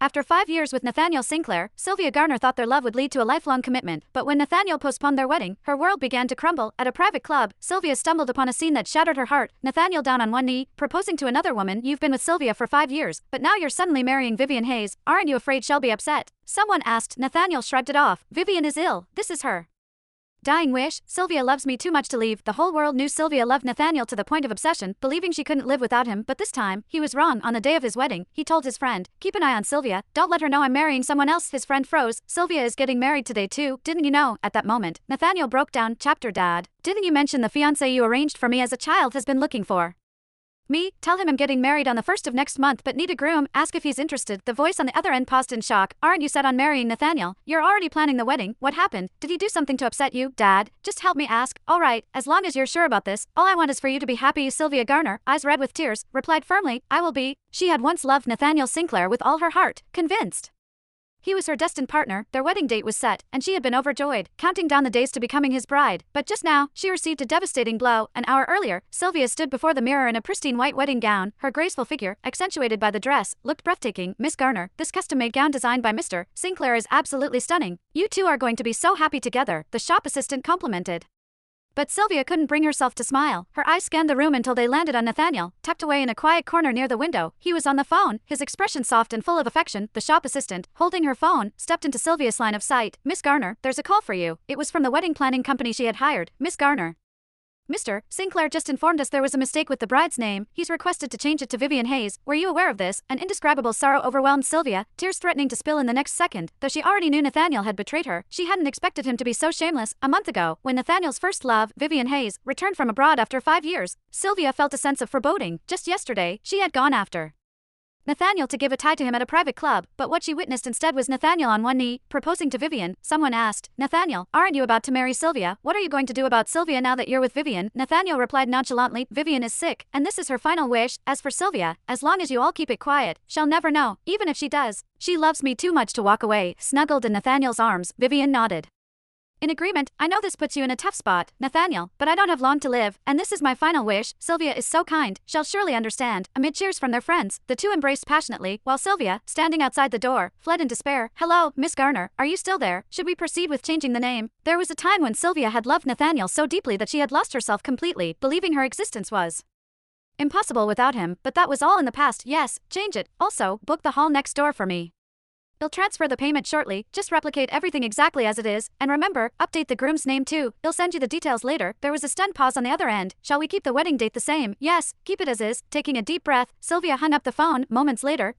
After 5 years with Nathaniel Sinclair, Sylvia Garner thought their love would lead to a lifelong commitment, but when Nathaniel postponed their wedding, her world began to crumble. At a private club, Sylvia stumbled upon a scene that shattered her heart. Nathaniel down on one knee, proposing to another woman. You've been with Sylvia for 5 years, but now you're suddenly marrying Vivian Hayes. Aren't you afraid she'll be upset? Someone asked. Nathaniel shrugged it off. Vivian is ill. This is her dying wish. Sylvia loves me too much to leave. The whole world knew Sylvia loved Nathaniel to the point of obsession, believing she couldn't live without him, but this time, he was wrong. On the day of his wedding, he told his friend, keep an eye on Sylvia, don't let her know I'm marrying someone else. His friend froze. Sylvia is getting married today too, didn't you know? At that moment, Nathaniel broke down. Chapter Dad, didn't you mention the fiancé you arranged for me as a child has been looking for me? Tell him I'm getting married on the 1st of next month but need a groom. Ask if he's interested. The voice on the other end paused in shock. Aren't you set on marrying Nathaniel? You're already planning the wedding. What happened? Did he do something to upset you? Dad, just help me ask. Alright, as long as you're sure about this, all I want is for you to be happy. Sylvia Garner, eyes red with tears, replied firmly, I will be. She had once loved Nathaniel Sinclair with all her heart, convinced he was her destined partner. Their wedding date was set, and she had been overjoyed, counting down the days to becoming his bride. But just now, she received a devastating blow. An hour earlier, Sylvia stood before the mirror in a pristine white wedding gown. Her graceful figure, accentuated by the dress, looked breathtaking. Miss Garner, this custom-made gown designed by Mr. Sinclair is absolutely stunning. You two are going to be so happy together, the shop assistant complimented. But Sylvia couldn't bring herself to smile. Her eyes scanned the room until they landed on Nathaniel, tucked away in a quiet corner near the window. He was on the phone, his expression soft and full of affection. The shop assistant, holding her phone, stepped into Sylvia's line of sight. Miss Garner, there's a call for you. It was from the wedding planning company she had hired. Miss Garner, Mr. Sinclair just informed us there was a mistake with the bride's name. He's requested to change it to Vivian Hayes. Were you aware of this? An indescribable sorrow overwhelmed Sylvia, tears threatening to spill in the next second. Though she already knew Nathaniel had betrayed her, she hadn't expected him to be so shameless. A month ago, when Nathaniel's first love, Vivian Hayes, returned from abroad after 5 years, Sylvia felt a sense of foreboding. Just yesterday, she had gone after Nathaniel to give a tie to him at a private club, but what she witnessed instead was Nathaniel on one knee, proposing to Vivian. Someone asked, Nathaniel, aren't you about to marry Sylvia? What are you going to do about Sylvia now that you're with Vivian? Nathaniel replied nonchalantly, Vivian is sick, and this is her final wish. As for Sylvia, as long as you all keep it quiet, she'll never know, even if she does. She loves me too much to walk away. Snuggled in Nathaniel's arms, Vivian nodded. In agreement. I know this puts you in a tough spot, Nathaniel, but I don't have long to live, and this is my final wish. Sylvia is so kind, she'll surely understand. Amid cheers from their friends, the two embraced passionately, while Sylvia, standing outside the door, fled in despair. Hello, Miss Garner, are you still there? Should we proceed with changing the name? There was a time when Sylvia had loved Nathaniel so deeply that she had lost herself completely, believing her existence was impossible without him, but that was all in the past. Yes, change it. Also, book the hall next door for me. He'll transfer the payment shortly, just replicate everything exactly as it is, and remember, update the groom's name too. He'll send you the details later. There was a stunned pause on the other end. Shall we keep the wedding date the same? Yes, keep it as is. Taking a deep breath, Sylvia hung up the phone. Moments later,